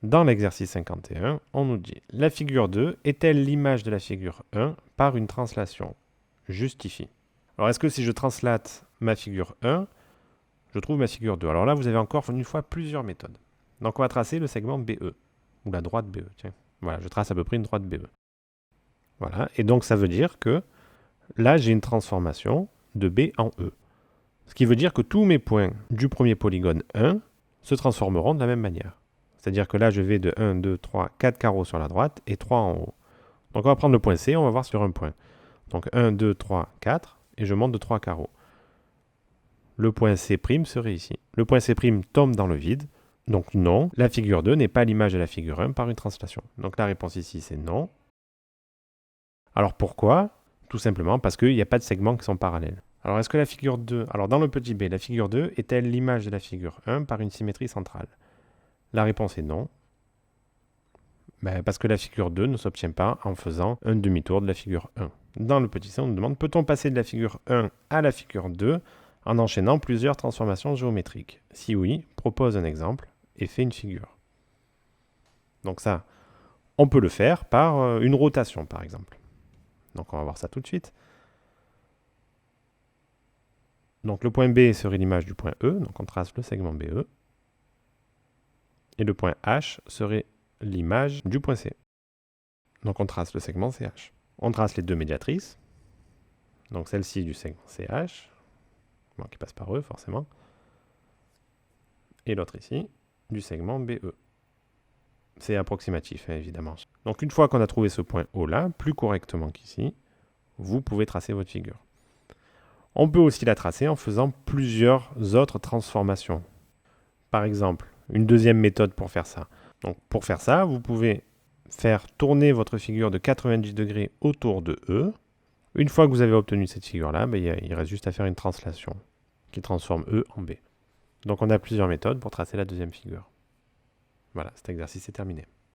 Dans l'exercice 51, on nous dit « La figure 2 est-elle l'image de la figure 1 par une translation ?» Justifie. Alors, est-ce que si je translate ma figure 1, je trouve ma figure 2? Alors là, vous avez encore une fois plusieurs méthodes. Donc, on va tracer le segment BE, ou la droite BE. Tiens, voilà, je trace à peu près une droite BE. Voilà, et donc ça veut dire que là, j'ai une transformation de B en E. Ce qui veut dire que tous mes points du premier polygone 1 se transformeront de la même manière. C'est-à-dire que là, je vais de 1, 2, 3, 4 carreaux sur la droite et 3 en haut. Donc on va prendre le point C, on va voir sur un point. Donc 1, 2, 3, 4, et je monte de 3 carreaux. Le point C' serait ici. Le point C' tombe dans le vide. Donc non, la figure 2 n'est pas l'image de la figure 1 par une translation. Donc la réponse ici, c'est non. Alors pourquoi? Tout simplement parce qu'il n'y a pas de segments qui sont parallèles. Alors est-ce que la figure 2, alors dans le petit b, la figure 2 est-elle l'image de la figure 1 par une symétrie centrale? La réponse est non. Parce que la figure 2 ne s'obtient pas en faisant un demi-tour de la figure 1. Dans le petit c, on nous demande, peut-on passer de la figure 1 à la figure 2 en enchaînant plusieurs transformations géométriques? Si oui, propose un exemple et fais une figure. Donc ça, on peut le faire par une rotation, par exemple. Donc on va voir ça tout de suite. Donc le point B serait l'image du point E, donc on trace le segment BE. Et le point H serait l'image du point C. Donc on trace le segment CH. On trace les deux médiatrices. Donc celle-ci du segment CH, bon, qui passe par E forcément. Et l'autre ici, du segment BE. C'est approximatif, hein, évidemment. Donc une fois qu'on a trouvé ce point O là, plus correctement qu'ici, vous pouvez tracer votre figure. On peut aussi la tracer en faisant plusieurs autres transformations. Par exemple, une deuxième méthode pour faire ça. Donc pour faire ça, vous pouvez faire tourner votre figure de 90 degrés autour de E. Une fois que vous avez obtenu cette figure-là, il reste juste à faire une translation qui transforme E en B. Donc on a plusieurs méthodes pour tracer la deuxième figure. Voilà, cet exercice est terminé.